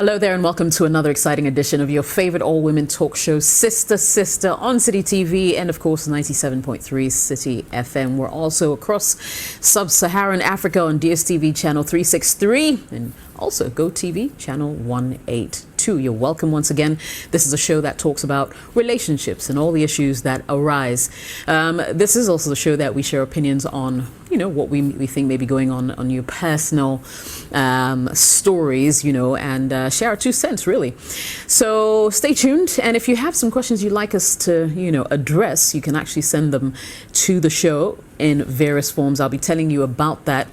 Hello there and welcome to another exciting edition of your favorite all-women talk show, Sister Sister, on City TV and of course 97.3 City FM. We're also across sub-Saharan Africa on DSTV channel 363 and also GoTV channel 182. You're welcome once again. This is a show that talks about relationships and all the issues that arise. This is also the show that we share opinions on, what we think may be going on your personal stories, and share our 2 cents, really. So stay tuned. And if you have some questions you'd like us to, address, you can actually send them to the show in various forms. I'll be telling you about that.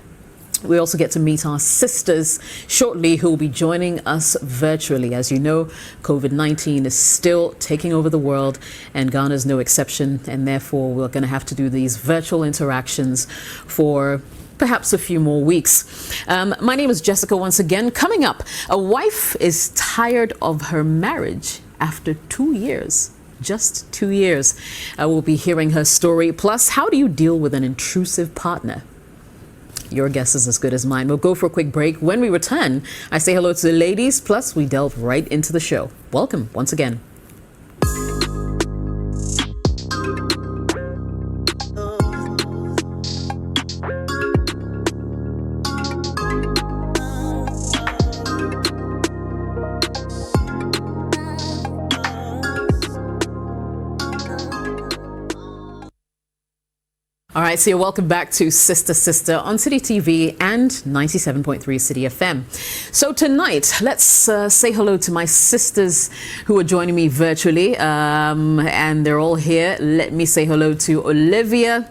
We also get to meet our sisters shortly who will be joining us virtually. As you know, COVID-19 is still taking over the world and Ghana is no exception. And therefore, we're going to have to do these virtual interactions for perhaps a few more weeks. My name is Jessica once again. Coming up, a wife is tired of her marriage after 2 years. Just 2 years. We'll be hearing her story. Plus, how do you deal with an intrusive partner? Your guess is as good as mine. We'll go for a quick break. When we return, I say hello to the ladies, plus we delve right into the show. Welcome once again. All right, so you're welcome back to Sister Sister on City TV and 97.3 City FM. So tonight, let's say hello to my sisters who are joining me virtually, and they're all here. Let me say hello to Olivia,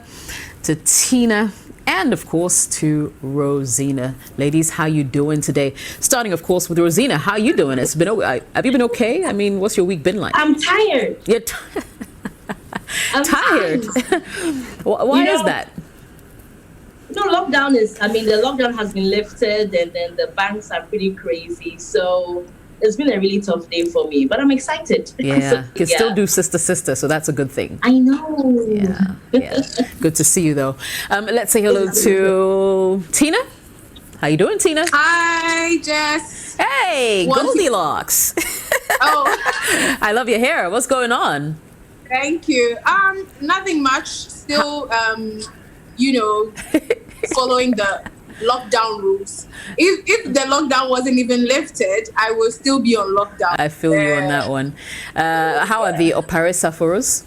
to Tina, and of course to Rosina. Ladies, how you doing today? Starting, of course, with Rosina. How you doing? Have you been okay? I mean, what's your week been like? I'm tired. You're I'm tired. Why is that? The lockdown has been lifted and then the banks are pretty crazy. So it's been a really tough day for me, but I'm excited. Yeah, you can still do sister, so that's a good thing. I know. Yeah. Good to see you though. Let's say hello to Tina. How you doing, Tina? Hi, Jess. Hey, Goldilocks. Oh. I love your hair. What's going on? Thank you. Nothing much. Still, following the lockdown rules. If the lockdown wasn't even lifted, I will still be on lockdown. I feel you on that one. How are the Opare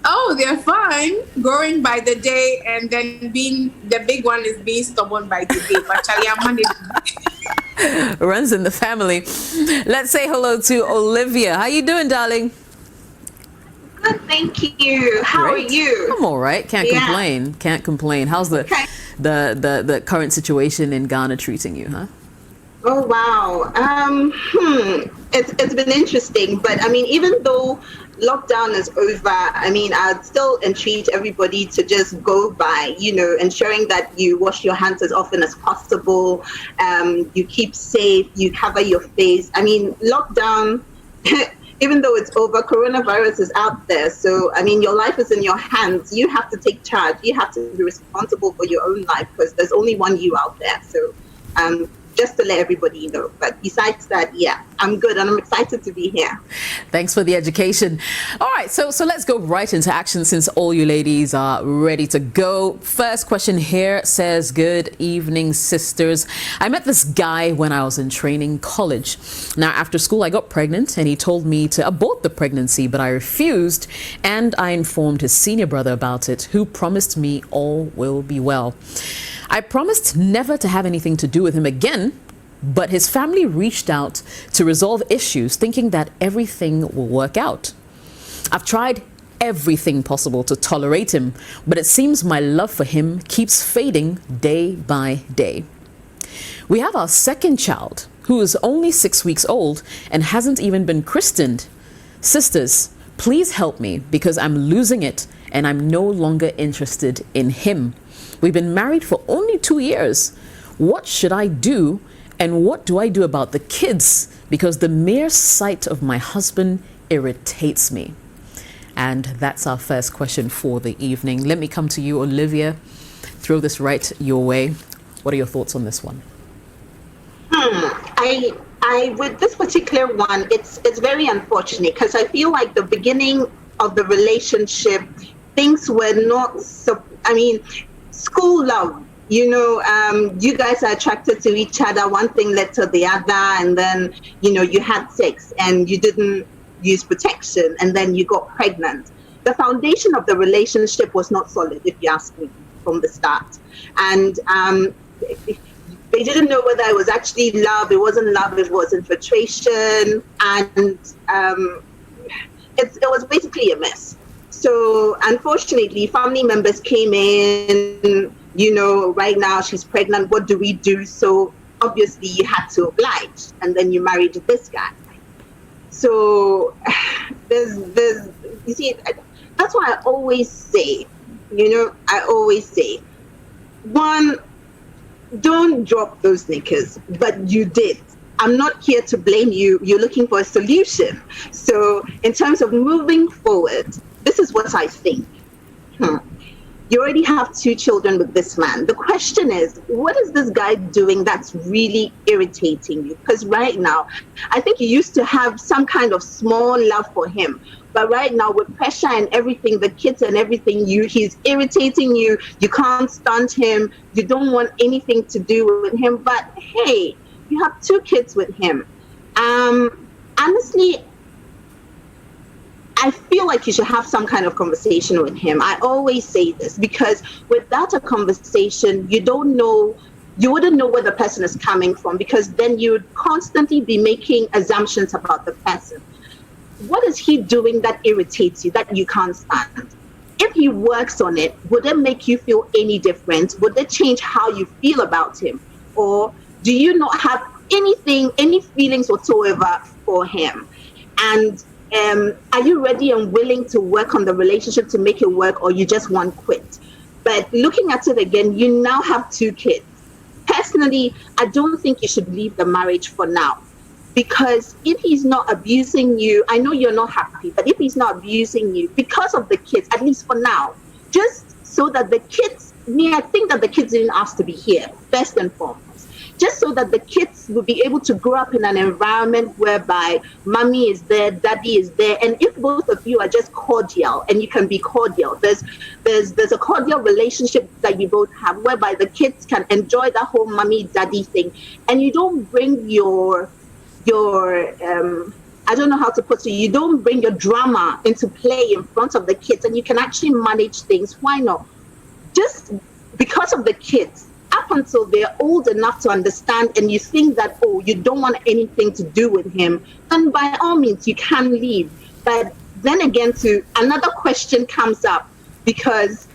Oh, they're fine. Growing by the day, and then the big one is being stubborn by the day. But Charlie, I'm managing. Runs in the family. Let's say hello to Olivia. How you doing, darling? Good, thank you. How Great. are you? I'm all right. Can't complain. How's the current situation in Ghana treating you, huh? Oh wow. It's been interesting, but even though lockdown is over, I'd still entreat everybody to just go by, ensuring that you wash your hands as often as possible. You keep safe. You cover your face. Lockdown. Even though it's over, coronavirus is out there. So, your life is in your hands. You have to take charge. You have to be responsible for your own life because there's only one you out there. So, just to let everybody know. But besides that, I'm good and I'm excited to be here. Thanks for the education. All right, so let's go right into action since all you ladies are ready to go. First question here says, good evening, sisters. I met this guy when I was in training college. Now, after school, I got pregnant and he told me to abort the pregnancy, but I refused and I informed his senior brother about it, who promised me all will be well. I promised never to have anything to do with him again, but his family reached out to resolve issues, thinking that everything will work out. I've tried everything possible to tolerate him, but it seems my love for him keeps fading day by day. We have our second child, who is only 6 weeks old and hasn't even been christened. Sisters, please help me because I'm losing it and I'm no longer interested in him. We've been married for only 2 years. What should I do? And what do I do about the kids? Because the mere sight of my husband irritates me. And that's our first question for the evening. Let me come to you, Olivia. Throw this right your way. What are your thoughts on this one? I with this particular one, it's very unfortunate because I feel like the beginning of the relationship, things were not school love. You guys are attracted to each other. One thing led to the other, and then you had sex and you didn't use protection, and then you got pregnant. The foundation of the relationship was not solid, if you ask me, from the start, and they didn't know whether it was actually love. It wasn't love. It was infatuation, and it was basically a mess. So unfortunately, family members came in. Right now she's pregnant. What do we do? So obviously you had to oblige, and then you married this guy. So there's you see, that's why I always say, one, don't drop those knickers, but you did. I'm not here to blame you. You're looking for a solution. So in terms of moving forward, this is what I think. You already have 2 children with this man. The question is, what is this guy doing that's really irritating you? Because right now, I think you used to have some kind of small love for him. But right now, with pressure and everything, the kids and everything, he's irritating you. You can't stand him. You don't want anything to do with him. But hey, you have 2 kids with him. Honestly, I feel like you should have some kind of conversation with him. I always say this because without a conversation, you wouldn't know where the person is coming from, because then you would constantly be making assumptions about the person. What is he doing that irritates you, that you can't stand? If he works on it, would it make you feel any different? Would it change how you feel about him? Or do you not have any feelings whatsoever for him? And are you ready and willing to work on the relationship to make it work, or you just want quit? But looking at it again, you now have 2 kids. Personally, I don't think you should leave the marriage for now, because if he's not abusing you, I know you're not happy, but if he's not abusing you because of the kids, at least for now, just so that the kids, I think that the kids didn't ask to be here, first and foremost. Just so that the kids will be able to grow up in an environment whereby mommy is there, daddy is there, and if both of you are just cordial, and you can be cordial, there's a cordial relationship that you both have, whereby the kids can enjoy that whole mommy daddy thing, and you don't bring your I don't know how to put it, you don't bring your drama into play in front of the kids, and you can actually manage things. Why not? Just because of the kids, up until they're old enough to understand, and you think that, you don't want anything to do with him, then by all means you can leave. But then again, another question comes up, because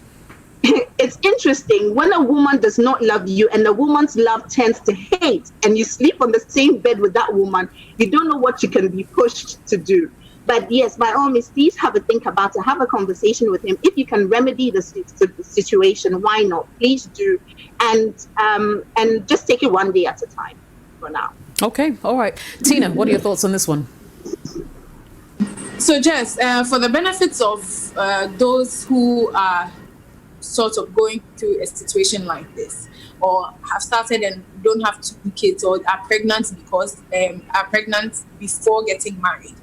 it's interesting when a woman does not love you and a woman's love turns to hate, and you sleep on the same bed with that woman, you don't know what you can be pushed to do. But yes, by all means, please have a think about it, have a conversation with him. If you can remedy the situation, why not? Please do. And just take it one day at a time for now. Okay, all right. Tina, what are your thoughts on this one? So Jess, for the benefits of those who are sort of going through a situation like this, or have started and don't have 2 kids, or are pregnant because are pregnant before getting married,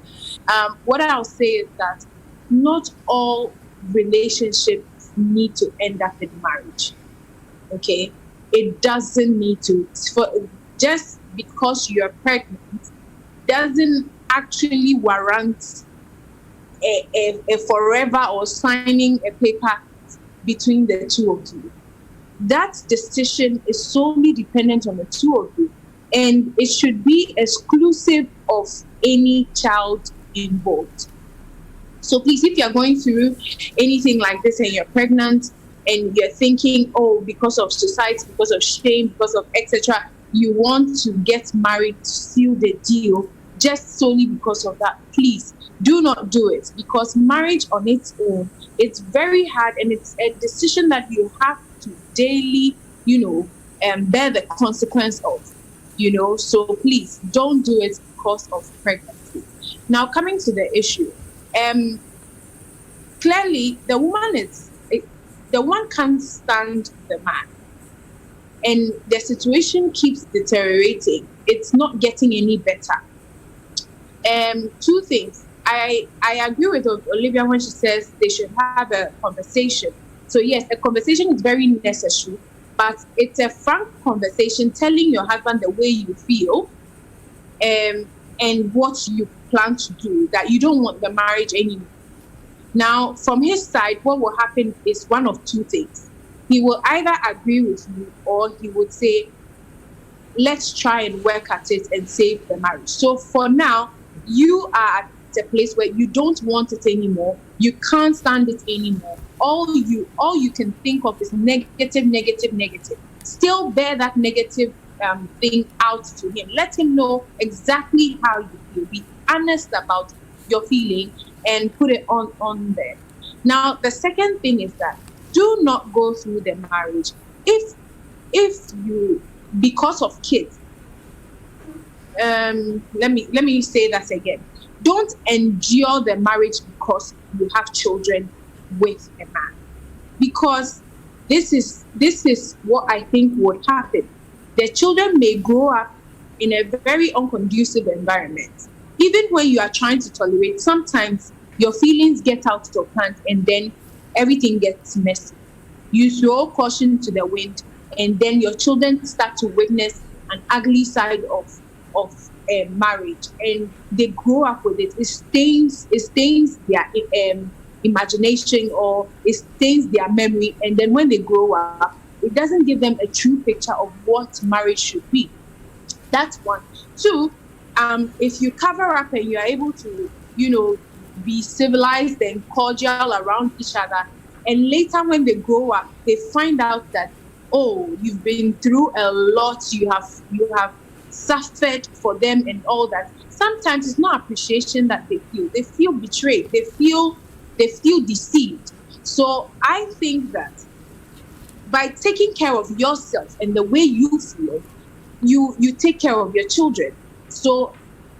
what I'll say is that not all relationships need to end up in marriage. Okay, it doesn't need to. Just because you're pregnant doesn't actually warrant a forever or signing a paper between the 2 of you. That decision is solely dependent on the 2 of you, and it should be exclusive of any child involved. So please, if you're going through anything like this and you're pregnant and you're thinking, because of society, because of shame, because of etc., you want to get married to seal the deal just solely because of that, please do not do it, because marriage on its own, it's very hard, and it's a decision that you have to daily, bear the consequence of, so please don't do it because of pregnancy. Now, coming to the issue, clearly the woman can't stand the man. and the situation keeps deteriorating, it's not getting any better. Two things. I agree with Olivia when she says they should have a conversation. So yes, a conversation is very necessary, but it's a frank conversation telling your husband the way you feel, and what you plan to do, that you don't want the marriage anymore. Now, from his side, what will happen is one of two things. He will either agree with you, or he would say, let's try and work at it and save the marriage. So for now, you are at a place where you don't want it anymore. You can't stand it anymore. All you can think of is negative. Still bear that negative thing out to him. Let him know exactly how you feel. Be honest about your feeling and put it on there. Now, the second thing is that do not go through the marriage if you, because of kids. Let me say that again. Don't endure the marriage because you have children with a man, because this is what I think would happen. The children may grow up in a very unconducive environment. Even when you are trying to tolerate, sometimes your feelings get out of hand and then everything gets messy. You throw caution to the wind, and then your children start to witness an ugly side of marriage, and they grow up with it. It stains their imagination, or it stains their memory, and then when they grow up, it doesn't give them a true picture of what marriage should be. That's one. Two, if you cover up and you are able to, be civilized and cordial around each other, and later when they grow up, they find out that, oh, you've been through a lot, you have suffered for them and all that. Sometimes it's not appreciation that they feel. They feel betrayed. They feel deceived. So I think that by taking care of yourself and the way you feel, you take care of your children. So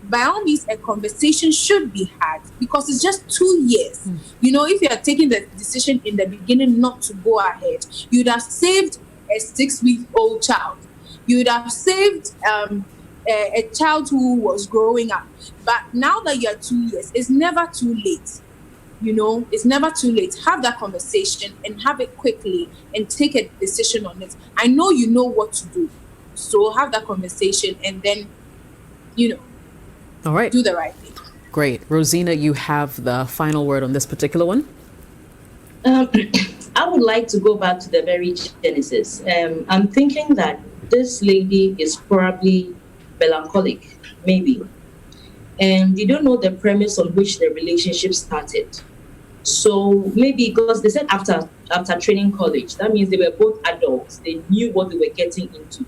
by all means, a conversation should be had, because it's just 2 years. If you are taking the decision in the beginning not to go ahead, you'd have saved a 6-week-old child. You would have saved a child who was growing up. But now that you're 2 years, it's never too late. It's never too late. Have that conversation and have it quickly and take a decision on it. I know you know what to do. So have that conversation and then, all right, do the right thing. Great. Rosina, you have the final word on this particular one. I would like to go back to the very genesis. I'm thinking that this lady is probably melancholic, maybe. And you don't know the premise on which the relationship started. So maybe because they said after training college, that means they were both adults. They knew what they were getting into.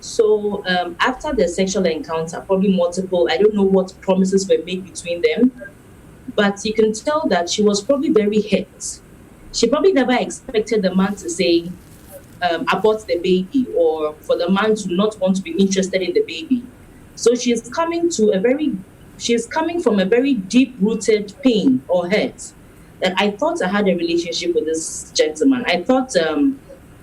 So after the sexual encounter, probably multiple, I don't know what promises were made between them, but you can tell that she was probably very hurt. She probably never expected the man to say, abort the baby, or for the man to not want to be interested in the baby. So she's coming from a very deep-rooted pain or hurt, that I thought I had a relationship with this gentleman. I thought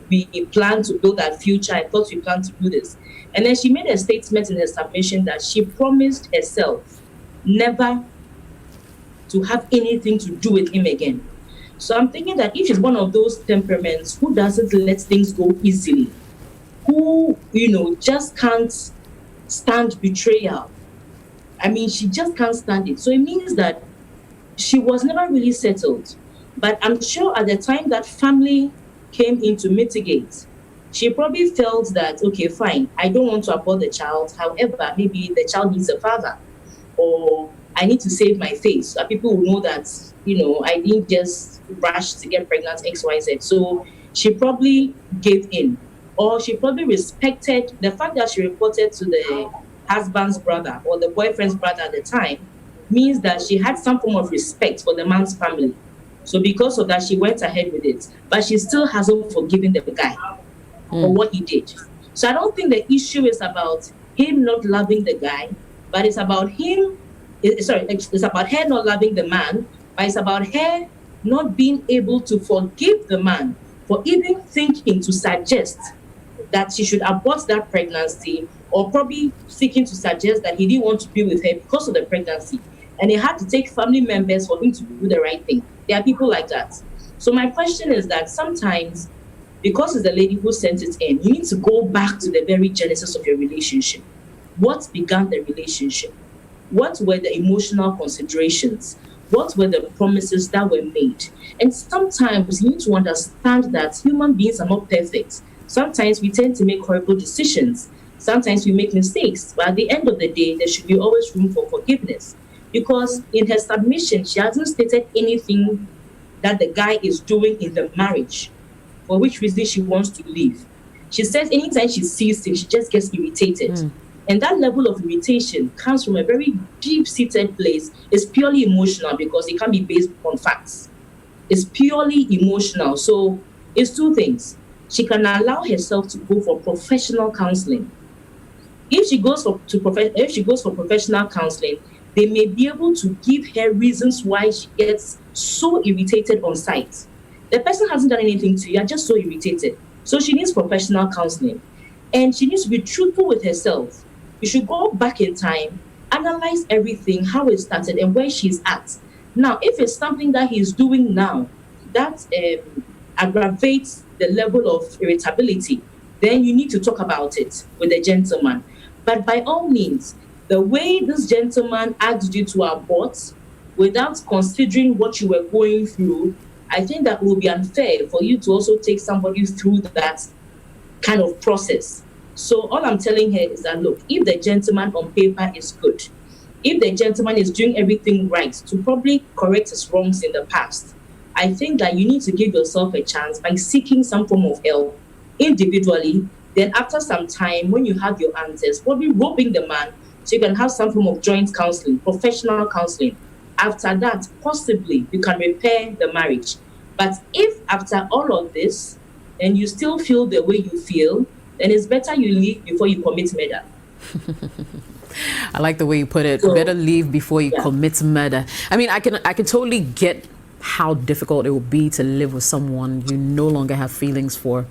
we planned to build that future. I thought we planned to do this. And then she made a statement in her submission that she promised herself never to have anything to do with him again. So I'm thinking that if she's one of those temperaments who doesn't let things go easily, who, just can't stand betrayal. I mean, she just can't stand it. So it means that she was never really settled. But I'm sure at the time that family came in to mitigate, she probably felt that, okay, fine, I don't want to abort the child. However, maybe the child needs a father, or I need to save my face. So people will know that, I didn't just rush to get pregnant, XYZ. So she probably gave in, or she probably respected the fact that she reported to the husband's brother or the boyfriend's brother at the time, means that she had some form of respect for the man's family. So because of that, she went ahead with it. But she still hasn't forgiven the guy for what he did. So I don't think the issue is about him not loving the guy, but it's about it's about her not loving the man, but it's about her not being able to forgive the man for even thinking to suggest that she should abort that pregnancy, or probably seeking to suggest that he didn't want to be with her because of the pregnancy. And it had to take family members for him to do the right thing. There are people like that. So my question is that sometimes, because it's the lady who sent it in, you need to go back to the very genesis of your relationship. What began the relationship? What were the emotional considerations? What were the promises that were made? And sometimes you need to understand that human beings are not perfect. Sometimes we tend to make horrible decisions. Sometimes we make mistakes. But at the end of the day, there should be always room for forgiveness. Because in her submission, she hasn't stated anything that the guy is doing in the marriage, for which reason she wants to leave. She says anytime she sees him, she just gets irritated. And that level of irritation comes from a very deep-seated place. It's purely emotional because it can't be based on facts. It's purely emotional. So it's two things. She can allow herself to go for professional counseling. If she goes for professional counseling, they may be able to give her reasons why she gets so irritated on sight. The person hasn't done anything to you, you're just so irritated. So she needs professional counseling. And she needs to be truthful with herself. You should go back in time, analyze everything, how it started and where she's at. Now, if it's something that he's doing now that aggravates the level of irritability, then you need to talk about it with the gentleman. But by all means, the way this gentleman asked you to abort without considering what you were going through, I think that will be unfair for you to also take somebody through that kind of process. So all I'm telling her is that, look, if the gentleman on paper is good, if the gentleman is doing everything right to probably correct his wrongs in the past, I think that you need to give yourself a chance by seeking some form of help individually. Then after some time, when you have your answers, probably roping the man so you can have some form of joint counseling, professional counseling. After that, possibly you can repair the marriage. But if after all of this, and you still feel the way you feel, then it's better you leave before you commit murder. I like the way you put it. So, better leave before you commit murder. I mean, I can totally get how difficult it will be to live with someone you no longer have feelings for.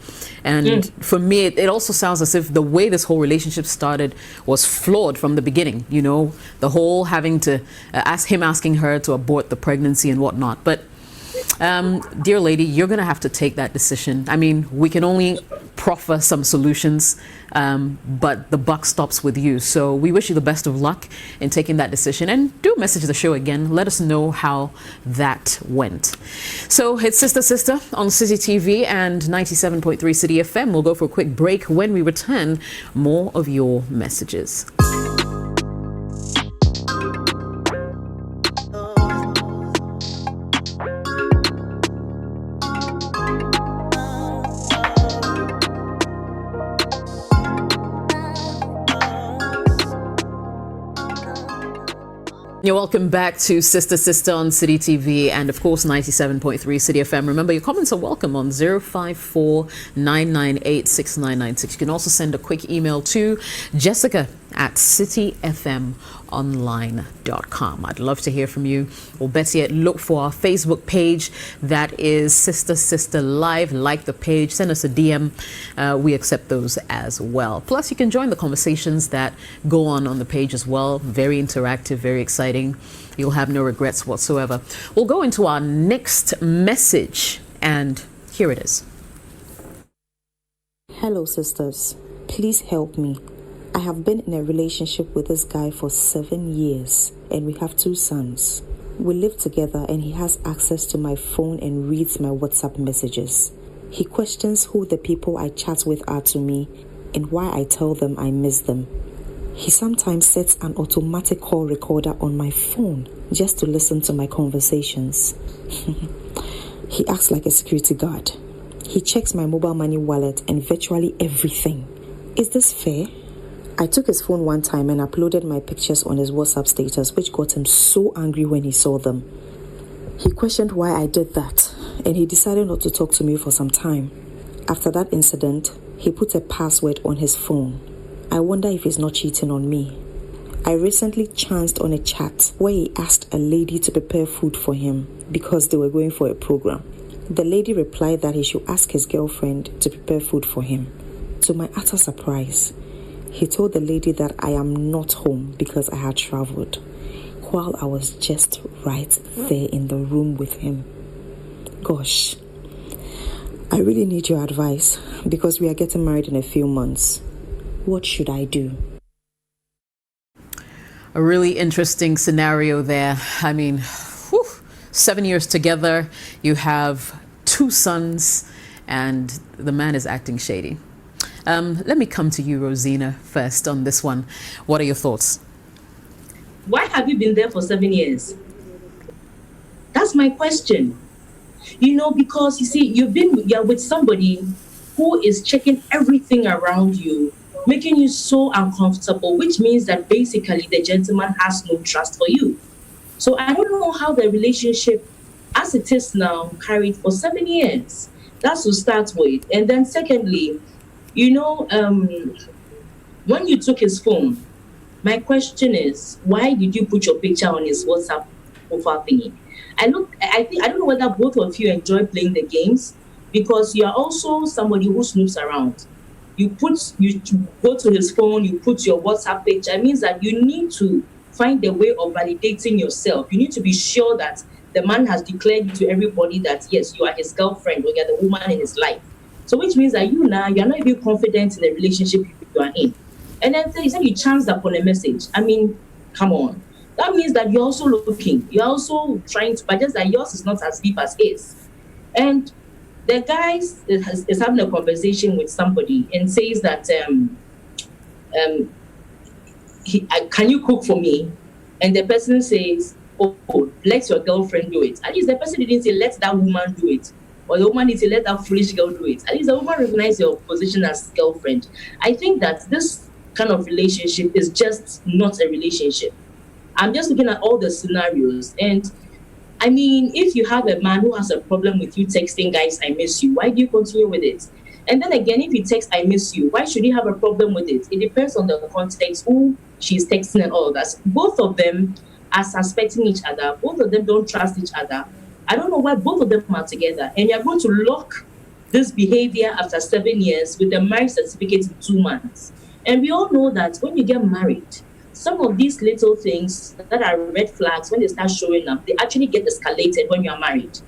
And for me, it also sounds as if the way this whole relationship started was flawed from the beginning. You know, the whole having to asking her to abort the pregnancy and whatnot. But dear lady, you're going to have to take that decision. I mean, we can only proffer some solutions, but the buck stops with you. So we wish you the best of luck in taking that decision, and do message the show again. Let us know how that went. So it's Sister on City TV and 97.3 City FM. We'll go for a quick break. When we return, more of your messages. You're welcome back to Sister on City TV and of course 97.3 City FM. Remember, your comments are welcome on 054-998-6996. You can also send a quick email to jessica@cityfmonline.com. I'd love to hear from you. Or better yet, look for our Facebook page. That is Sister Live. Like the page, send us a DM. We accept those as well. Plus, you can join the conversations that go on the page as well. Very interactive, very exciting. You'll have no regrets whatsoever. We'll go into our next message, and here it is. Hello, sisters. Please help me. I have been in a relationship with this guy for 7 years, and we have 2 sons. We live together, and he has access to my phone and reads my WhatsApp messages. He questions who the people I chat with are to me and why I tell them I miss them. He sometimes sets an automatic call recorder on my phone just to listen to my conversations. He acts like a security guard. He checks my mobile money wallet and virtually everything. Is this fair? I took his phone one time and uploaded my pictures on his WhatsApp status, which got him so angry when he saw them. He questioned why I did that, and he decided not to talk to me for some time. After that incident, he put a password on his phone. I wonder if he's not cheating on me. I recently chanced on a chat where he asked a lady to prepare food for him because they were going for a program. The lady replied that he should ask his girlfriend to prepare food for him. To my utter surprise, he told the lady that I am not home because I had traveled, while I was just right there in the room with him. Gosh, I really need your advice because we are getting married in a few months. What should I do? A really interesting scenario there. I mean, 7 years together, you have 2 sons, and the man is acting shady. Let me come to you, Rosina, first on this one. What are your thoughts? Why have you been there for 7 years? That's my question. Because you see, you're with somebody who is checking everything around you, making you so uncomfortable, which means that basically the gentleman has no trust for you. So I don't know how the relationship, as it is now, carried for 7 years. That's to start with. And then secondly, when you took his phone, my question is, why did you put your picture on his WhatsApp profile thingy? I don't know whether both of you enjoy playing the games, because you are also somebody who snoops around. You go to his phone, you put your WhatsApp picture. It means that you need to find a way of validating yourself. You need to be sure that the man has declared to everybody that, yes, you are his girlfriend or you're the woman in his life. So which means that you're not even confident in the relationship you are in. And then you said you chanced upon a message. I mean, come on. That means that you're also looking. You're also trying to, but just that yours is not as deep as his. And the guy is having a conversation with somebody and says that, can you cook for me? And the person says, oh, let your girlfriend do it. At least the person didn't say, let that woman do it. Or the woman didn't say, let that foolish girl do it. At least the woman recognizes your position as girlfriend. I think that this kind of relationship is just not a relationship. I'm just looking at all the scenarios. And I mean, if you have a man who has a problem with you texting, guys, I miss you, why do you continue with it? And then again, if he texts, I miss you, why should he have a problem with it? It depends on the context, who she's texting and all of that. Both of them are suspecting each other. Both of them don't trust each other. I don't know why both of them are together. And you're going to lock this behavior after 7 years with the marriage certificate in 2 months. And we all know that when you get married, some of these little things that are red flags, when they start showing up, they actually get escalated when you're married.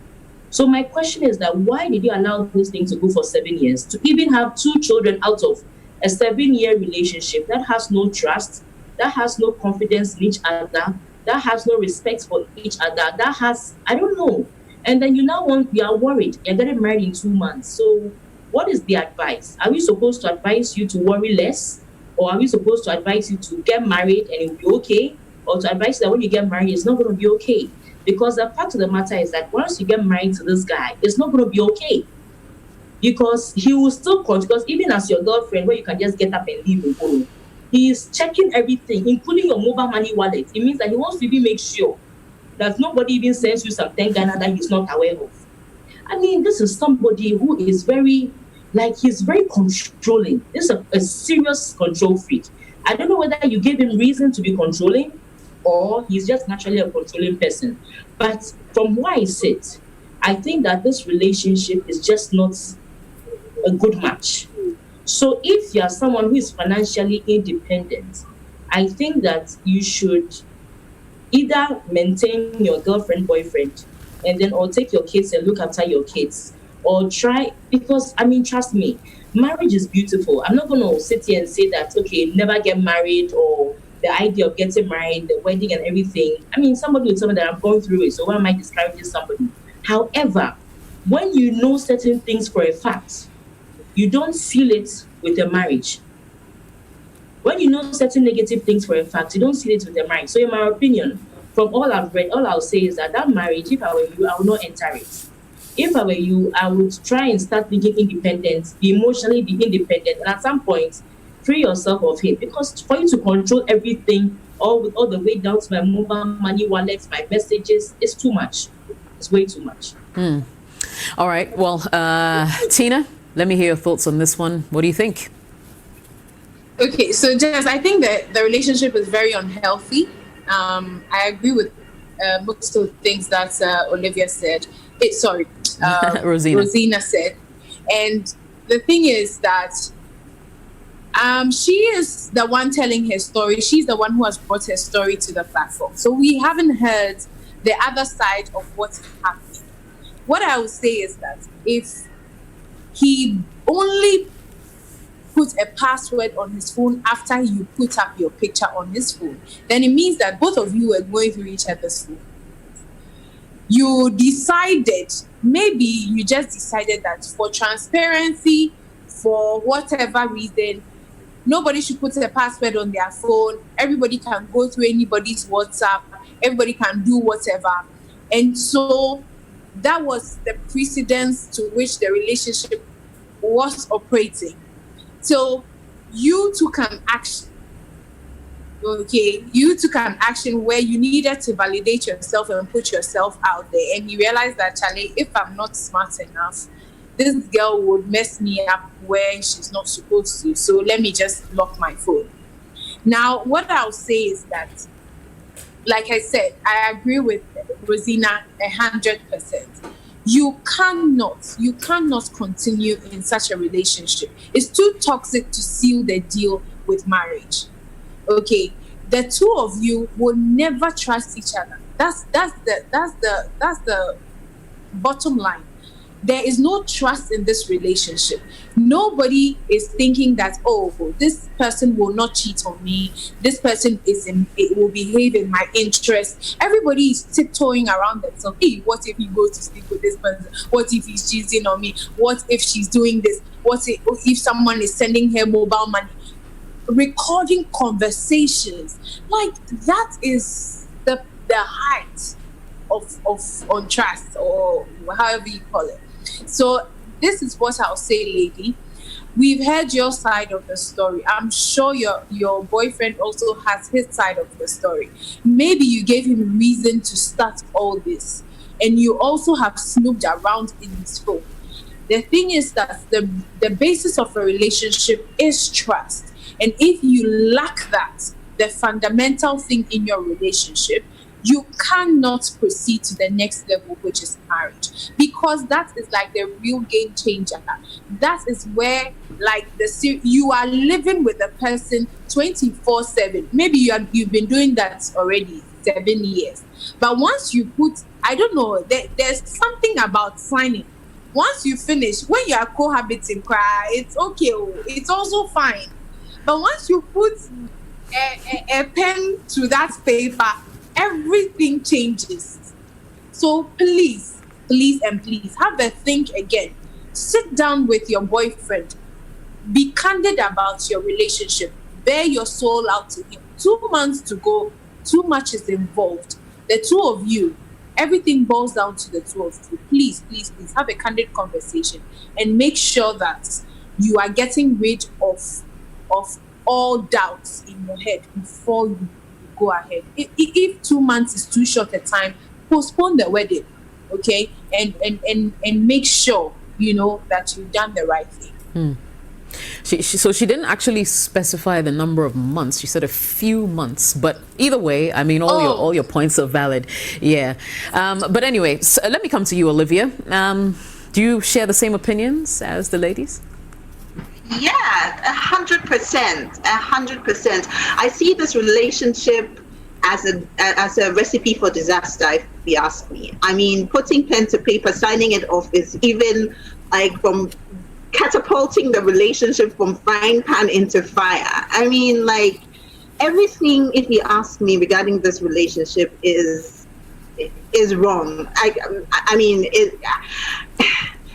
So my question is that why did you allow this thing to go for 7 years, to even have 2 children out of a 7-year relationship that has no trust, that has no confidence in each other, that has no respect for each other, that has, I don't know. And then you are worried, you're getting married in 2 months. So what is the advice? Are we supposed to advise you to worry less? Or are we supposed to advise you to get married and it will be okay? Or to advise you that when you get married, it's not going to be okay? Because the fact of the matter is that once you get married to this guy, it's not going to be okay. Because he will still continue, because even as your girlfriend, where you can just get up and leave and go, he is checking everything, including your mobile money wallet. It means that he wants to even make sure that nobody even sends you some 10 Ghana that he's not aware of. I mean, this is somebody who is he's very controlling. This is a serious control freak. I don't know whether you gave him reason to be controlling or he's just naturally a controlling person. But from where I sit, I think that this relationship is just not a good match. So if you are someone who is financially independent, I think that you should either maintain your girlfriend, boyfriend, and then or take your kids and look after your kids, or try, because I mean, trust me, marriage is beautiful. I'm not going to sit here and say that, okay, never get married, or the idea of getting married, the wedding and everything. I mean, somebody will tell me that I'm going through it, so why am I discouraging somebody? However, when you know certain things for a fact, you don't seal it with a marriage. When you know certain negative things for a fact, you don't seal it with a marriage. So in my opinion, from all I've read, all I'll say is that marriage, if I were you, I would not enter it. If I were you, I would try and start being independent, emotionally be independent, and at some point, free yourself of him. Because for you to control everything, all the way down to my mobile money wallets, my messages, it's too much. It's way too much. All right. Well, Tina, let me hear your thoughts on this one. What do you think? Okay, so Jess, I think that the relationship is very unhealthy. I agree with most of the things that Olivia said. Rosina said. And the thing is that She is the one telling her story. She's the one who has brought her story to the platform. So we haven't heard the other side of what's happening. What I would say is that if he only put a password on his phone after you put up your picture on his phone, then it means that both of you were going through each other's phone. You decided, maybe you just decided that for transparency, for whatever reason, nobody should put a password on their phone. Everybody can go through anybody's WhatsApp. Everybody can do whatever. And so that was the precedence to which the relationship was operating. So you took an action. Okay, you took an action where you needed to validate yourself and put yourself out there. And you realized that, Charlie, if I'm not smart enough, this girl would mess me up where she's not supposed to. So let me just lock my phone. Now, what I'll say is that, like I said, I agree with Rosina 100%. You cannot continue in such a relationship. It's too toxic to seal the deal with marriage. Okay, the two of you will never trust each other. That's the bottom line. There is no trust in this relationship. Nobody is thinking that, oh, this person will not cheat on me. This person it will behave in my interest. Everybody is tiptoeing around themselves. Hey, what if he goes to sleep with this person? What if he's cheating on me? What if she's doing this? What if someone is sending her mobile money? Recording conversations. Like, that is the height of untrust, or however you call it. So this is what I'll say, lady. We've heard your side of the story. I'm sure your boyfriend also has his side of the story. Maybe you gave him reason to start all this, and you also have snooped around in his phone. The thing is that the basis of a relationship is trust. And if you lack that, the fundamental thing in your relationship, you cannot proceed to the next level, which is marriage, because that is like the real game changer. That is where, like, you are living with a person 24/7. Maybe you've been doing that already 7 years, but once you put, I don't know, there's something about signing. Once you finish, when you are cohabiting, it's okay, it's also fine. But once you put a pen to that paper, everything changes. So please have a think again. Sit down with your boyfriend. Be candid about your relationship. Bear your soul out to him. 2 months to go. Too much is involved. The two of you, everything boils down to the two of you. Please have a candid conversation and make sure that you are getting rid of all doubts in your head before you go ahead. If 2 months is too short a time, postpone the wedding, okay? And make sure you know that you've done the right thing. So she didn't actually specify the number of months. She said a few months, but either way, I mean, all your points are valid. Yeah. But anyway, so let me come to you, Olivia. Do you share the same opinions as the ladies? Yeah, 100%. 100%. I see this relationship as a recipe for disaster, if you ask me. I mean, putting pen to paper, signing it off is even like from catapulting the relationship from frying pan into fire. I mean, like, everything, if you ask me, regarding this relationship is wrong. I mean,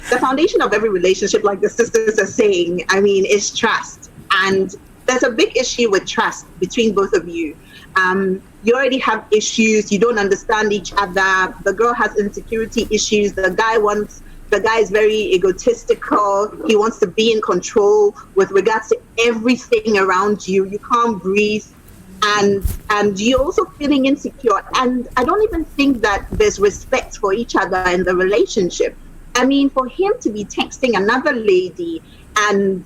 the foundation of every relationship, like the sisters are saying, I mean, is trust. And there's a big issue with trust between both of you. You already have issues. You don't understand each other. The girl has insecurity issues. The guy is very egotistical. He wants to be in control with regards to everything around you. You can't breathe. And you're also feeling insecure. And I don't even think that there's respect for each other in the relationship. I mean, for him to be texting another lady and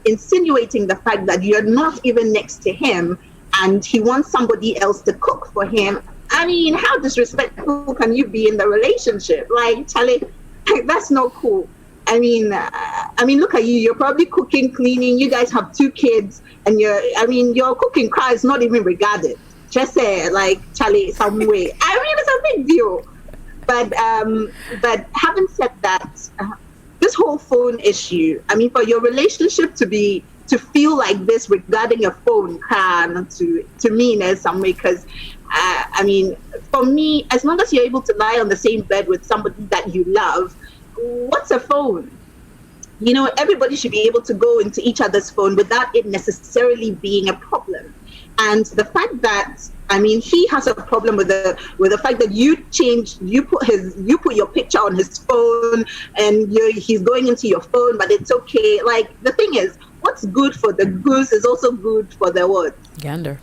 insinuating the fact that you're not even next to him and he wants somebody else to cook for him, I mean, how disrespectful can you be in the relationship? Like, Charlie, that's not cool. I mean, I mean, look at you. You're probably cooking, cleaning. You guys have 2 kids, and your cooking cry is not even regarded. Just say, like, Charlie, some way. I mean, it's a big deal. But having said that, this whole phone issue, I mean, for your relationship to feel like this regarding a phone can to me in some way, because I mean, for me, as long as you're able to lie on the same bed with somebody that you love, what's a phone? You know, everybody should be able to go into each other's phone without it necessarily being a problem. And the fact that, I mean, he has a problem with the fact that you put your picture on his phone, and he's going into your phone, but it's okay. Like, the thing is, what's good for the goose is also good for the what? Gander.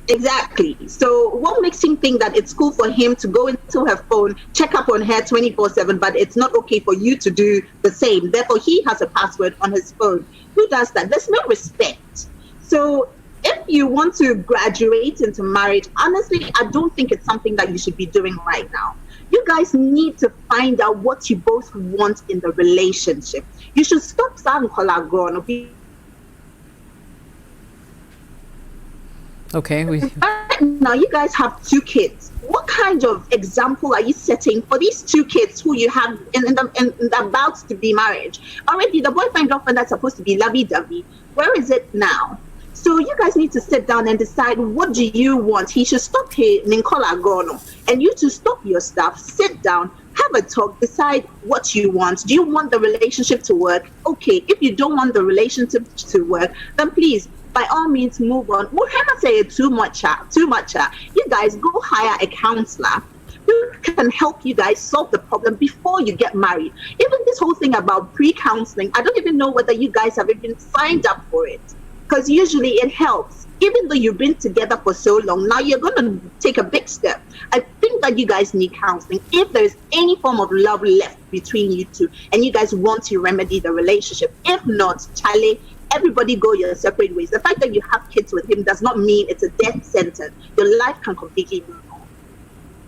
Exactly. So what makes him think that it's cool for him to go into her phone, check up on her 24/7, but it's not okay for you to do the same? Therefore, he has a password on his phone. Who does that? There's no respect. So if you want to graduate into marriage, honestly, I don't think it's something that you should be doing right now. You guys need to find out what you both want in the relationship. You should stop saying "Kolagon." Okay. Right now, you guys have 2 kids. What kind of example are you setting for these 2 kids who you have in the about to be marriage? Already, the boyfriend girlfriend that's supposed to be lovey-dovey, where is it now? So you guys need to sit down and decide, what do you want? He should stop here, Ninkola Gono, and you to stop your stuff, sit down, have a talk, decide what you want. Do you want the relationship to work? Okay, if you don't want the relationship to work, then please, by all means, move on. Whatever say too much. You guys go hire a counselor who can help you guys solve the problem before you get married. Even this whole thing about pre-counseling, I don't even know whether you guys have even signed up for it, because usually it helps. Even though you've been together for so long, now you're going to take a big step. I think that you guys need counseling. If there's any form of love left between you two and you guys want to remedy the relationship, if not, Charlie, everybody go your separate ways. The fact that you have kids with him does not mean it's a death sentence. Your life can completely move on.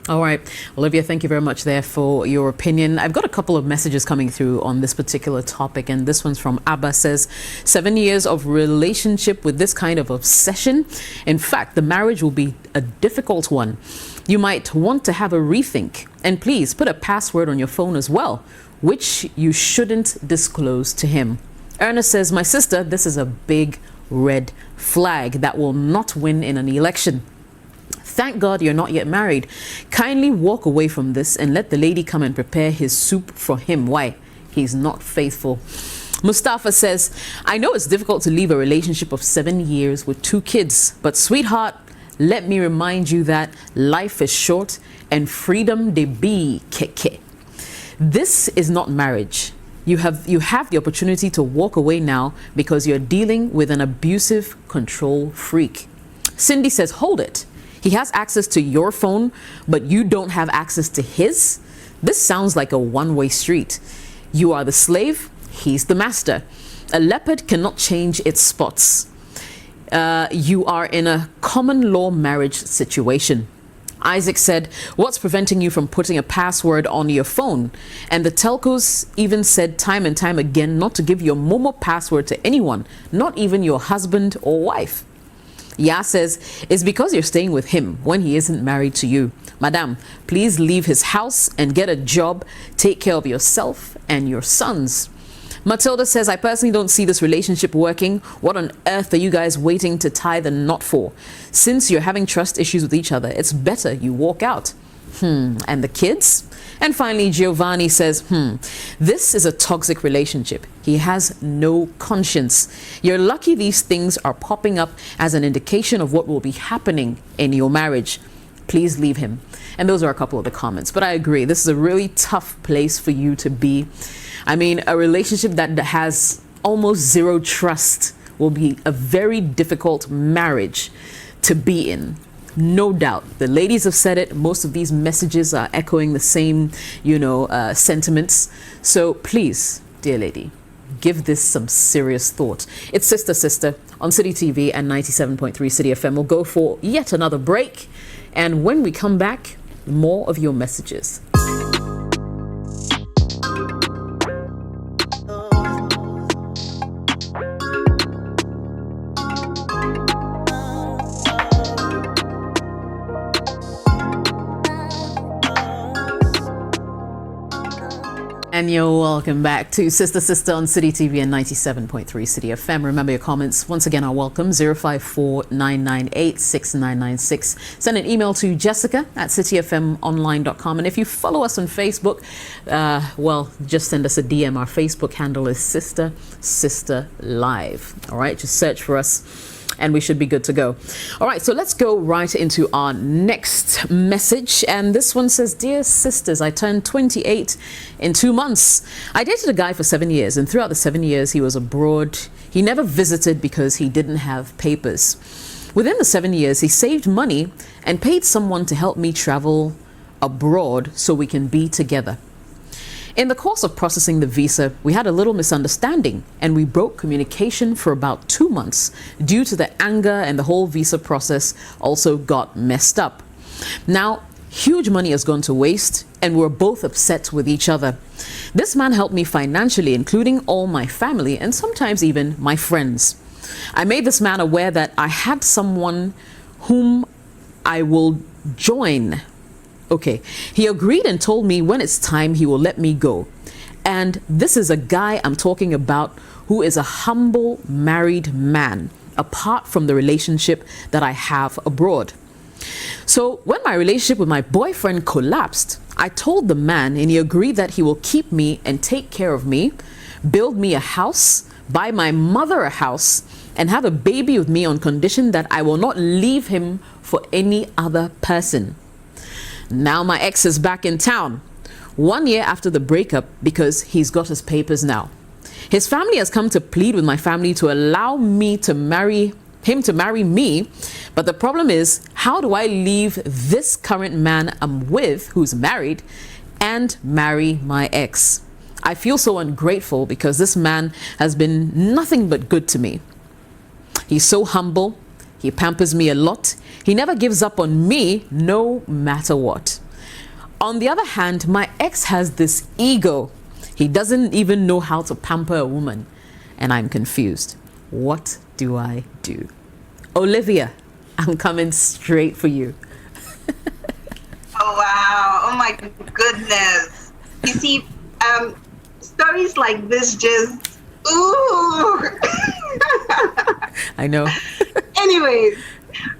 All right, Olivia, thank you very much there for your opinion. I've got a couple of messages coming through on this particular topic, and this one's from Abba. Says 7 years of relationship with this kind of obsession. In fact, the marriage will be a difficult one. You might want to have a rethink, and please put a password on your phone as well, which you shouldn't disclose to him. Ernest says, my sister, this is a big red flag that will not win in an election. Thank God you're not yet married. Kindly walk away from this and let the lady come and prepare his soup for him. Why? He's not faithful. Mustafa says, I know it's difficult to leave a relationship of 7 years with 2 kids, but sweetheart, let me remind you that life is short and freedom de be keke. This is not marriage. You have the opportunity to walk away now because you're dealing with an abusive control freak. Cindy says, hold it. He has access to your phone, but you don't have access to his? This sounds like a one-way street. You are the slave, he's the master. A leopard cannot change its spots. You are in a common law marriage situation. Isaac said, what's preventing you from putting a password on your phone? And the telcos even said time and time again not to give your Momo password to anyone, not even your husband or wife. Ya says, it's because you're staying with him when he isn't married to you. Madam, please leave his house and get a job. Take care of yourself and your sons. Matilda says, I personally don't see this relationship working. What on earth are you guys waiting to tie the knot for? Since you're having trust issues with each other, it's better you walk out. And the kids? And finally, Giovanni says, this is a toxic relationship. He has no conscience. You're lucky these things are popping up as an indication of what will be happening in your marriage. Please leave him. And those are a couple of the comments. But I agree, this is a really tough place for you to be. I mean, a relationship that has almost zero trust will be a very difficult marriage to be in. No doubt. The ladies have said it. Most of these messages are echoing the same, sentiments. So please, dear lady, give this some serious thought. It's Sister on City TV and 97.3 City FM. We'll go for yet another break. And when we come back, more of your messages. And you're welcome back to Sister Sister on City TV and 97.3 City FM. Remember, your comments once again are welcome. 054-998-6996. Send an email to jessica@cityfmonline.com. And if you follow us on Facebook, well, just send us a DM. Our Facebook handle is Sister Sister Live. All right, just search for us and we should be good to go. All right, so let's go right into our next message. And this one says, Dear sisters, I turned 28 in 2 months. I dated a guy for 7 years, and throughout the 7 years he was abroad. He never visited because he didn't have papers. Within the 7 years, he saved money and paid someone to help me travel abroad so we can be together. In the course of processing the visa, we had a little misunderstanding and we broke communication for about 2 months due to the anger, and the whole visa process also got messed up. Now, huge money has gone to waste and we're both upset with each other. This man helped me financially, including all my family and sometimes even my friends. I made this man aware that I had someone whom I will join. Okay, he agreed and told me when it's time he will let me go. And this is a guy I'm talking about who is a humble married man, apart from the relationship that I have abroad. So when my relationship with my boyfriend collapsed, I told the man and he agreed that he will keep me and take care of me, build me a house, buy my mother a house, and have a baby with me on condition that I will not leave him for any other person. Now my ex is back in town 1 year after the breakup because he's got his papers now. His family has come to plead with my family to allow me to marry him, to marry me. But the problem is, how do I leave this current man I'm with, who's married, and marry my ex? I feel so ungrateful because this man has been nothing but good to me. He's so humble. He pampers me a lot. He never gives up on me, no matter what. On the other hand, my ex has this ego. He doesn't even know how to pamper a woman, and I'm confused. What do I do? Olivia, I'm coming straight for you. Oh, wow. Oh, my goodness. You see, stories like this just, ooh. I know. Anyways,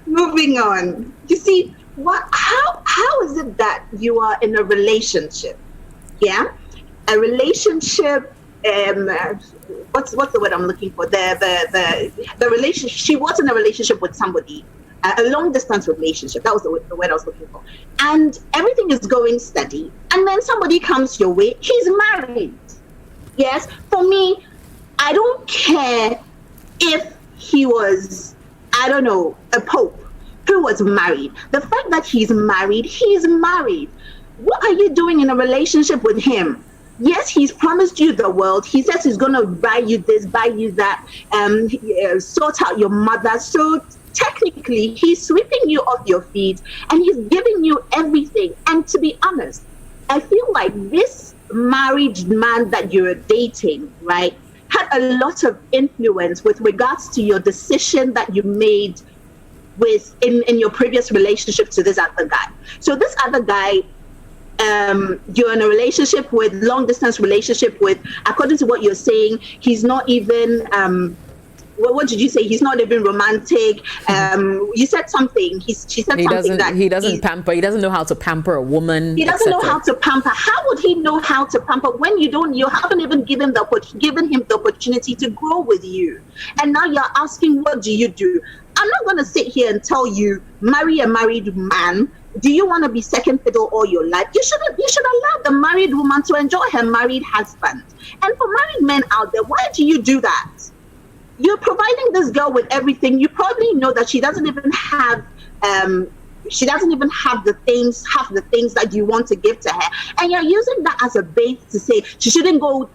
moving on. You see, how is it that you are in a relationship? Yeah? A relationship, what's the word I'm looking for? The relationship. She was in a relationship with somebody, a long distance relationship. That was the word I was looking for. And everything is going steady. And then somebody comes your way. He's married. Yes. For me, I don't care if he was, I don't know, a pope who was married. The fact that he's married. What are you doing in a relationship with him? Yes, he's promised you the world. He says he's going to buy you this, buy you that, sort out your mother. So technically, he's sweeping you off your feet and he's giving you everything. And to be honest, I feel like this married man that you're dating, right, had a lot of influence with regards to your decision that you made with in your previous relationship to this other guy. So this other guy, you're in a relationship with, long distance relationship with, according to what you're saying, he's not even what did you say? He's not even romantic. You said something. She said something that he doesn't pamper. He doesn't know how to pamper a woman. He doesn't know how to pamper. How would he know how to pamper when you haven't even given him the opportunity to grow with you? And now you're asking, what do you do? I'm not going to sit here and tell you, marry a married man. Do you want to be second fiddle all your life? You should allow the married woman to enjoy her married husband. And for married men out there, why do you do that? You're providing this girl with everything. You probably know that she doesn't even have half the things that you want to give to her, and you're using that as a bait to say she shouldn't go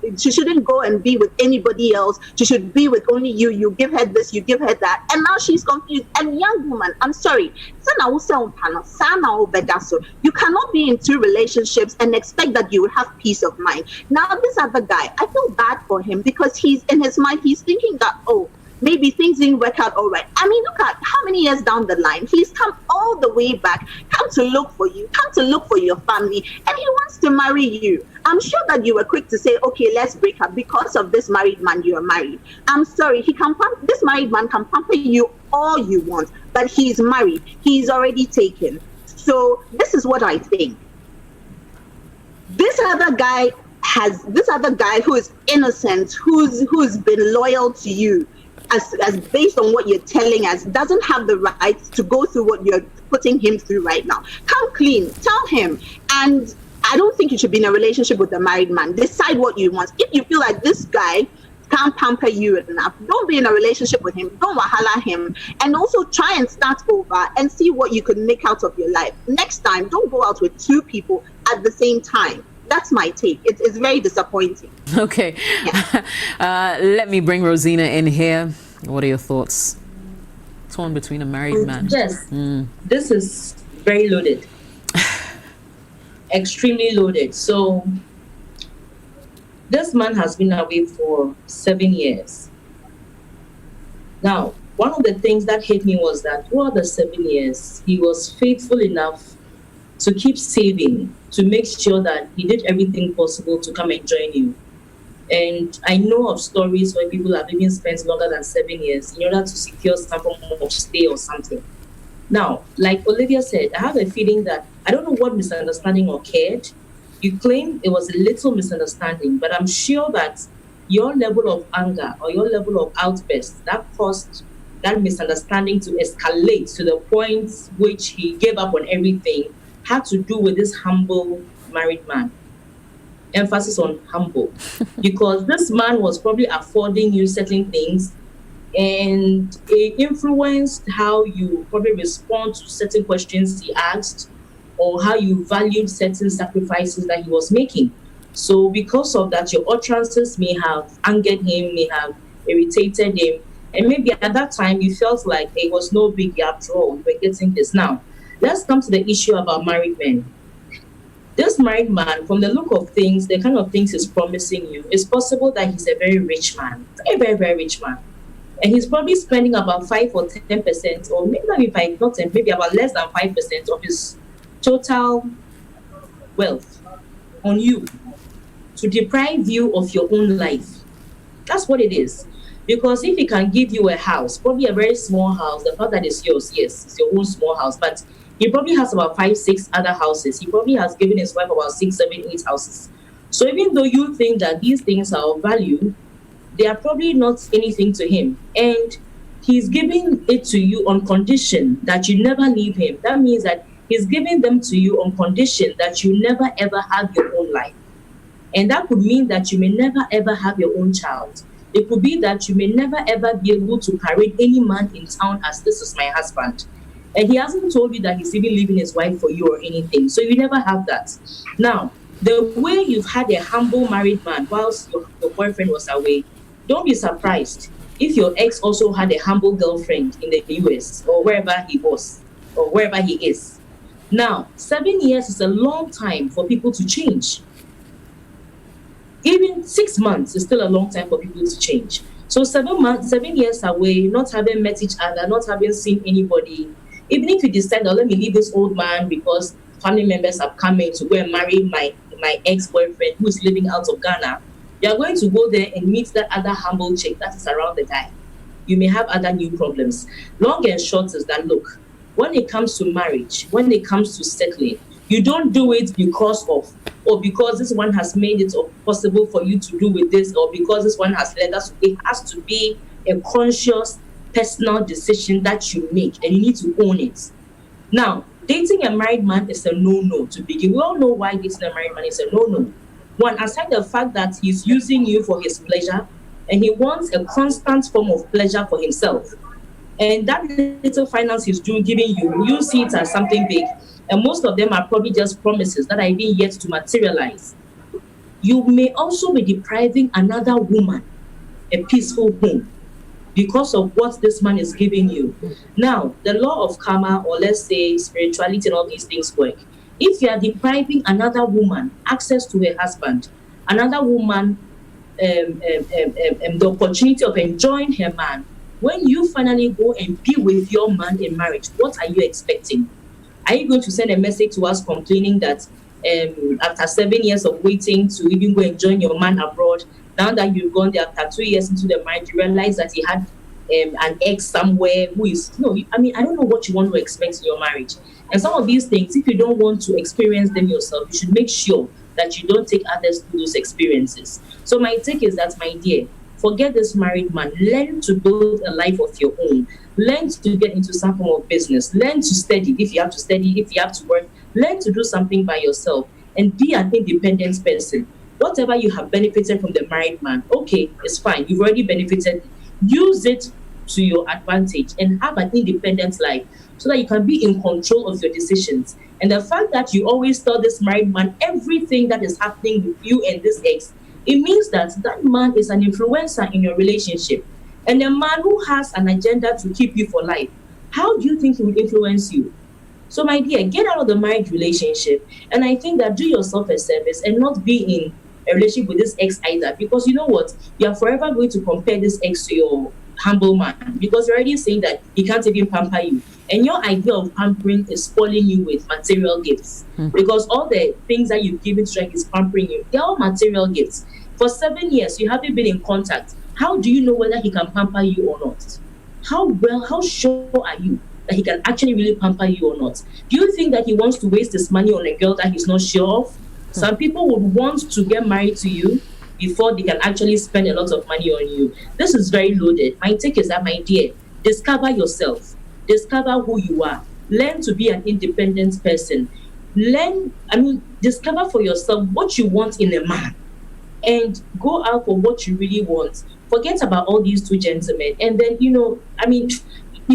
and be with anybody else. She should be with only you. You give her this, you give her that, and now she's confused. And young woman, I'm sorry, you cannot be in 2 relationships and expect that you will have peace of mind. Now this other guy, I feel bad for him because he's in his mind, he's thinking that, oh, maybe things didn't work out all right. I mean, look at how many years down the line he's come all the way back, come to look for you, come to look for your family, and he wants to marry you. I'm sure that you were quick to say, okay, let's break up because of this married man you are married. I'm sorry, this married man can pamper you all you want, but he's married. He's already taken. So this is what I think. This other guy who is innocent, who's been loyal to you, as based on what you're telling us, doesn't have the right to go through what you're putting him through right now. Come clean, tell him. And I don't think you should be in a relationship with a married man. Decide what you want. If you feel like this guy can't pamper you enough, don't be in a relationship with him. Don't wahala him. And also try and start over and see what you can make out of your life. Next time, don't go out with two people at the same time. That's my take. It's very disappointing. Okay. Yeah. Let me bring Rosina in here. What are your thoughts? Torn between a married man. Yes. This is very loaded. Extremely loaded. So this man has been away for 7 years. Now, one of the things that hit me was that throughout the 7 years, he was faithful enough to keep saving, to make sure that he did everything possible to come and join you. And I know of stories where people have even spent longer than 7 years in order to secure some form of stay or something. Now, like Olivia said, I have a feeling that I don't know what misunderstanding occurred. You claim it was a little misunderstanding, but I'm sure that your level of anger or your level of outburst that caused that misunderstanding to escalate to the point which he gave up on everything had to do with this humble married man. Emphasis on humble. Because this man was probably affording you certain things, and it influenced how you probably respond to certain questions he asked, or how you valued certain sacrifices that he was making. So because of that, your utterances may have angered him, may have irritated him, and maybe at that time you felt like it was no big after all, we were getting this. Now, let's come to the issue about married men. This married man, from the look of things, the kind of things he's promising you, it's possible that he's a very rich man, a very, very rich man. And he's probably spending about 5 or 10%, or maybe maybe about less than 5% of his total wealth on you to deprive you of your own life. That's what it is. Because if he can give you a house, probably a very small house, the fact that it's yours, yes, it's your own small house, but he probably has about 5, 6 other houses. He probably has given his wife about 6, 7, 8 houses. So even though you think that these things are of value, they are probably not anything to him. And he's giving it to you on condition that you never leave him. That means that he's giving them to you on condition that you never ever have your own life. And that could mean that you may never ever have your own child. It could be that you may never ever be able to parade any man in town as this is my husband. And he hasn't told you that he's even leaving his wife for you or anything. So you never have that. Now, the way you've had a humble married man whilst your boyfriend was away, don't be surprised if your ex also had a humble girlfriend in the US or wherever he was or wherever he is. Now, 7 years is a long time for people to change. Even 6 months is still a long time for people to change. So 7 years away, not having met each other, not having seen anybody, even if you decide, oh, let me leave this old man because family members have come in to go and marry my ex-boyfriend who is living out of Ghana, you are going to go there and meet that other humble chick that is around the guy. You may have other new problems. Long and short is that, look, when it comes to marriage, when it comes to settling, you don't do it because of, or because this one has made it possible for you to do with this, or because this one has led us. It has to be a conscious, personal decision that you make, and you need to own it. Now, dating a married man is a no-no to begin. We all know why dating a married man is a no-no. One, aside the fact that he's using you for his pleasure, and he wants a constant form of pleasure for himself. And that little finance he's giving you, you see it as something big. And most of them are probably just promises that are even yet to materialize. You may also be depriving another woman a peaceful home because of what this man is giving you. Now, the law of karma, or let's say spirituality and all these things work. If you are depriving another woman access to her husband, another woman the opportunity of enjoying her man, When you finally go and be with your man in marriage, what are you expecting? Are you going to send a message to us complaining that after 7 years of waiting to even go and join your man abroad, now that you've gone there after 2 years into the marriage, you realize that he had an ex somewhere who is, no, I mean, I don't know what you want to expect in your marriage. And some of these things, if you don't want to experience them yourself, you should make sure that you don't take others through those experiences. So my take is that, my dear, forget this married man. Learn to build a life of your own. Learn to get into some form of business. Learn to study if you have to study, if you have to work. Learn to do something by yourself and be an independent person. Whatever you have benefited from the married man, okay, it's fine. You've already benefited. Use it to your advantage and have an independent life so that you can be in control of your decisions. And the fact that you always tell this married man everything that is happening with you and this ex, it means that that man is an influencer in your relationship. And a man who has an agenda to keep you for life, how do you think he will influence you? So, my dear, get out of the marriage relationship. And I think that do yourself a service and not be in a relationship with this ex either. Because you know what? You are forever going to compare this ex to your humble man. Because you're already saying that he can't even pamper you. And your idea of pampering is spoiling you with material gifts. Because all the things that you've given to him is pampering you. They're all material gifts. For 7 years, you haven't been in contact. How do you know whether he can pamper you or not? How sure are you that he can actually really pamper you or not? Do you think that he wants to waste his money on a girl that he's not sure of? Some people would want to get married to you before they can actually spend a lot of money on you. This is very loaded. My take is that, my dear, discover yourself. Discover who you are. Learn to be an independent person. Discover for yourself what you want in a man. And go out for what you really want. Forget about all these two gentlemen. And then, you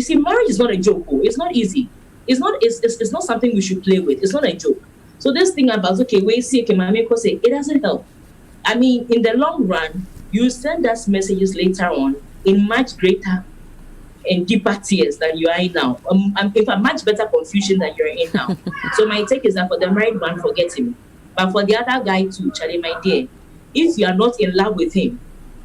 see, marriage is not a joke. It's not easy. It's not something we should play with. It's not a joke. So this thing about, it doesn't help. I mean, in the long run, you send us messages later on in much greater and deeper tears than you are in now. In fact, much better confusion than you're in now. So my take is that for the married man, forget him. But for the other guy too, Charlie, my dear, if you are not in love with him,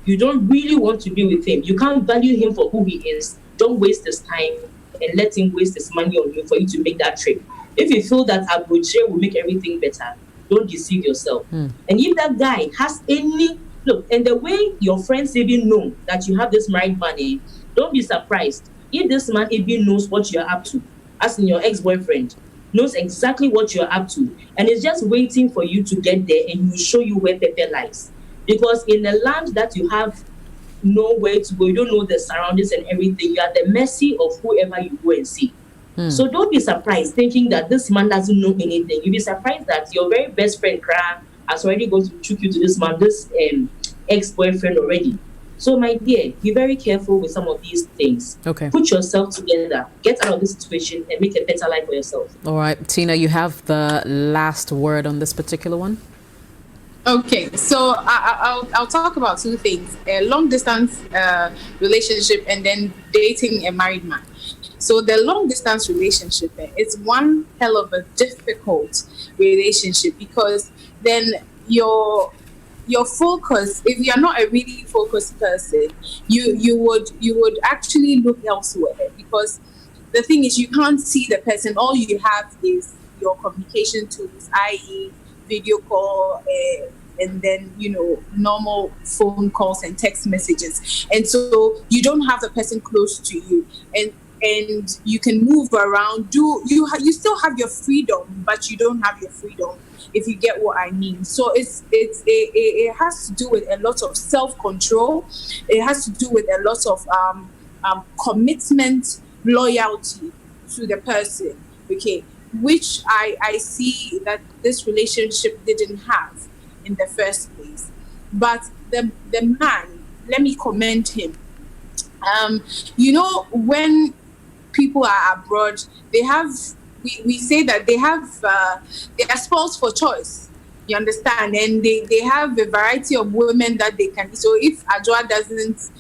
you don't really want to be with him, you can't value him for who he is, don't waste his time and let him waste his money on you for you to make that trip. If you feel that Abuja will make everything better, don't deceive yourself. And if that guy has and the way your friends even know that you have this married money, don't be surprised if this man even knows what you're up to, as in your ex-boyfriend knows exactly what you're up to, and is just waiting for you to get there, and he will show you where pepper lies. Because in a land that you have nowhere to go, you don't know the surroundings and everything, you are the mercy of whoever you go and see. So don't be surprised thinking that this man doesn't know anything. You'll be surprised that your very best friend, Kra, has already gone to choke you to this man, this ex-boyfriend already. So, my dear, be very careful with some of these things. Okay. Put yourself together. Get out of this situation and make a better life for yourself. All right. Tina, you have the last word on this particular one. Okay, so I'll talk about two things: a long-distance relationship and then dating a married man. So the long-distance relationship is one hell of a difficult relationship, because then your focus, if you're not a really focused person, you would actually look elsewhere, because the thing is, you can't see the person. All you have is your communication tools, i.e. video call, and then normal phone calls and text messages, and so you don't have the person close to you, and you can move around. You still have your freedom, but you don't have your freedom, if you get what I mean. So it has to do with a lot of self-control. It has to do with a lot of commitment, loyalty to the person, okay, which I see that this relationship didn't have in the first place. But the man, let me commend him. When people are abroad, they have, we say that they are spoused for choice, you understand, and they have a variety of women that they can. So if Ajwa doesn't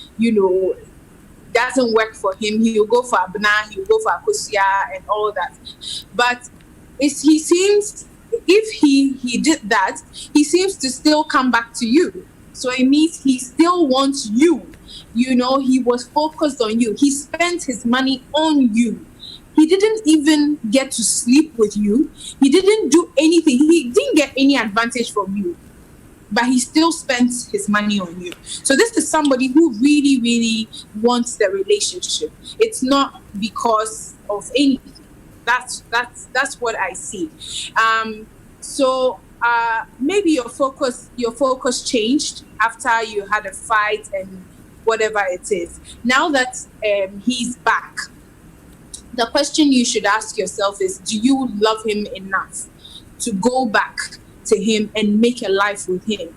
work for him, he'll go for Abna, he'll go for Akosia and all that. But he seems, if he did that, he seems to still come back to you. So it means he still wants you. You know, he was focused on you. He spent his money on you. He didn't even get to sleep with you. He didn't do anything. He didn't get any advantage from you, but he still spent his money on you. So this is somebody who really, really wants the relationship. It's not because of anything. That's what I see. So maybe your focus changed after you had a fight and whatever it is. Now that he's back, the question you should ask yourself is, do you love him enough to go back to him and make a life with him?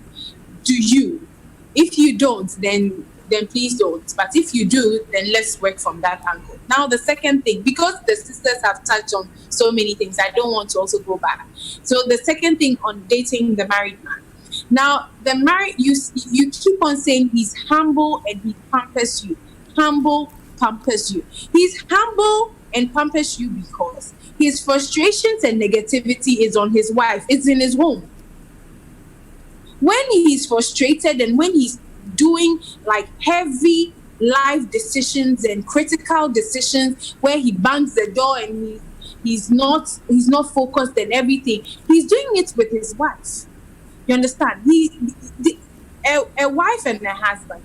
Do you? If you don't, then please don't. But if you do, then let's work from that angle. Now, the second thing, because the sisters have touched on so many things, I don't want to also go back. So the second thing on dating the married man. Now, the married, you keep on saying he's humble and he pampers you. Humble, pampers you. He's humble and pampers you because his frustrations and negativity is on his wife. It's in his home. When he's frustrated and when he's doing like heavy life decisions and critical decisions where he bangs the door and he's not focused and everything, he's doing it with his wife. You understand? A wife and a husband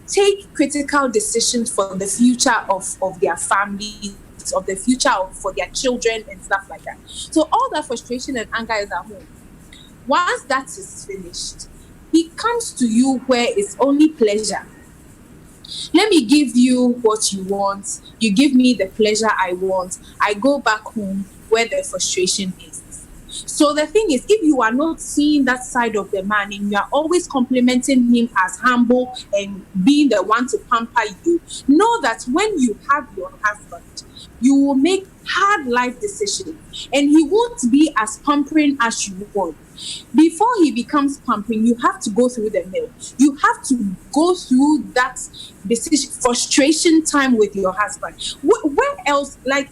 take critical decisions for the future of their families, of the future for their children and stuff like that. So all that frustration and anger is at home. Once that is finished, he comes to you where it's only pleasure. Let me give you what you want. You give me the pleasure I want. I go back home where the frustration is. So the thing is, if you are not seeing that side of the man and you are always complimenting him as humble and being the one to pamper you, know that when you have your husband, you will make hard life decisions and he won't be as pampering as you want. Before he becomes pampering, you have to go through the mill. You have to go through that decision, frustration time with your husband. Where else, like,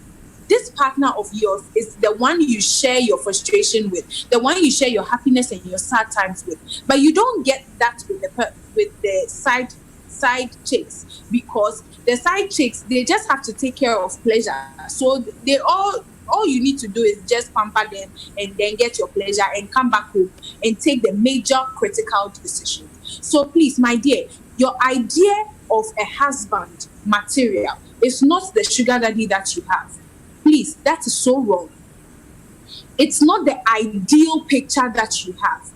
this partner of yours is the one you share your frustration with, the one you share your happiness and your sad times with. But you don't get that with the side chicks, because the side chicks, they just have to take care of pleasure. So they all you need to do is just pamper them and then get your pleasure and come back home and take the major critical decisions. So please, my dear, your idea of a husband material is not the sugar daddy that you have. Please, that is so wrong. It's not the ideal picture that you have.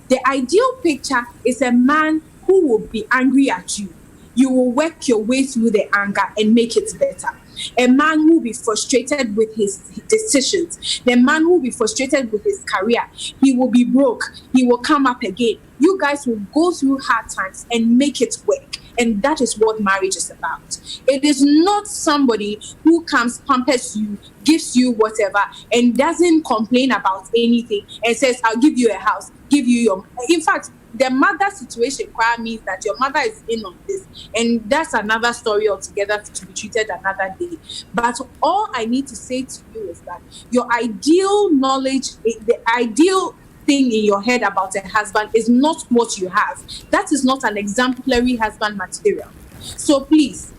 The ideal picture is a man who will be angry at you. You will work your way through the anger and make it better. A man who will be frustrated with his decisions. The man who will be frustrated with his career. He will be broke. He will come up again. You guys will go through hard times and make it work. And that is what marriage is about. It is not somebody who comes, pampers you, gives you whatever, and doesn't complain about anything and says, I'll give you a house, give you your... In fact, the mother situation means that your mother is in on this. And that's another story altogether to be treated another day. But all I need to say to you is that your ideal knowledge, the ideal thing in your head about a husband is not what you have. That is not an exemplary husband material. So please,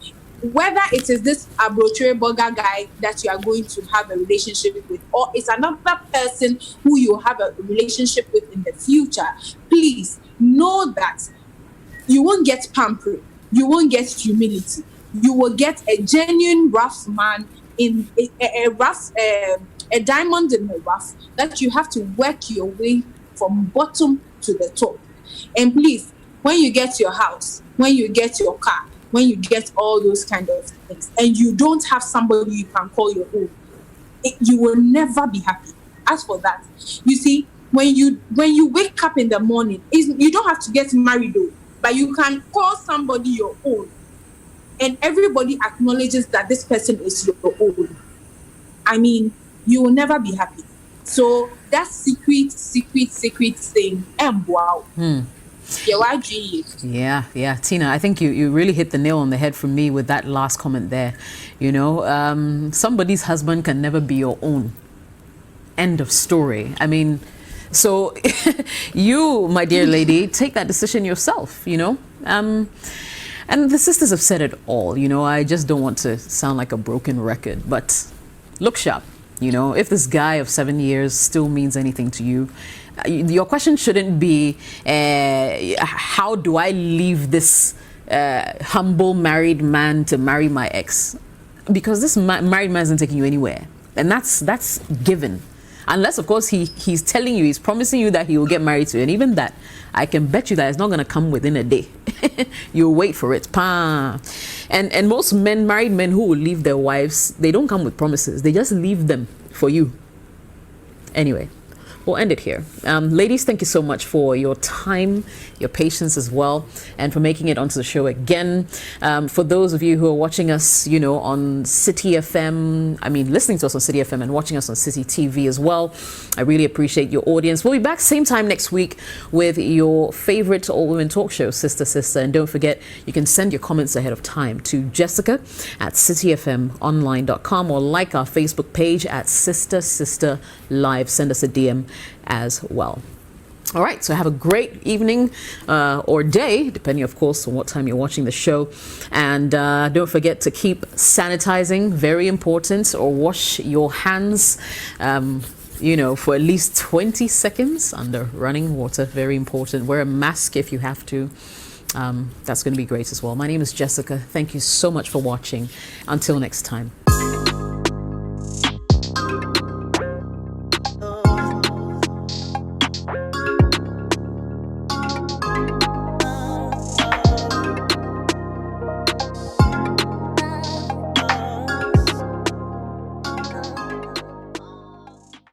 whether it is this Abrochire Burger guy that you are going to have a relationship with, or it's another person who you have a relationship with in the future, please know that you won't get pampering, you won't get humility, you will get a genuine rough man in a diamond in the rough that you have to work your way from bottom to the top. And please, when you get your house, when you get your car, when you get all those kind of things, and you don't have somebody you can call your own, you will never be happy. As for that, you see, when you wake up in the morning, you don't have to get married though, but you can call somebody your own, and everybody acknowledges that this person is your own. I mean, you will never be happy. So that secret thing, wow. Yeah, Tina, I think you really hit the nail on the head for me with that last comment there. You know, somebody's husband can never be your own. End of story. I mean, so you, my dear lady, take that decision yourself, you know. And the sisters have said it all. I just don't want to sound like a broken record, but look sharp. If this guy of 7 years still means anything to you, your question shouldn't be, how do I leave this humble married man to marry my ex? Because this married man isn't taking you anywhere. And that's given. Unless, of course, he's telling you, he's promising you that he will get married to you. And even that, I can bet you that it's not going to come within a day. You'll wait for it. And most married men who will leave their wives, they don't come with promises. They just leave them for you. Anyway, we'll end it here. Ladies, thank you so much for your time, your patience as well, and for making it onto the show again. For those of you who are watching us, on City FM, listening to us on City FM and watching us on City TV as well, I really appreciate your audience. We'll be back same time next week with your favorite all-women talk show, Sister Sister. And don't forget, you can send your comments ahead of time to jessica@cityfmonline.com or like our Facebook page at Sister Sister Live. Send us a DM as well. All right, so have a great evening or day, depending, of course, on what time you're watching the show. And don't forget to keep sanitizing, very important, or wash your hands, for at least 20 seconds under running water. Very important. Wear a mask if you have to. That's going to be great as well. My name is Jessica. Thank you so much for watching. Until next time.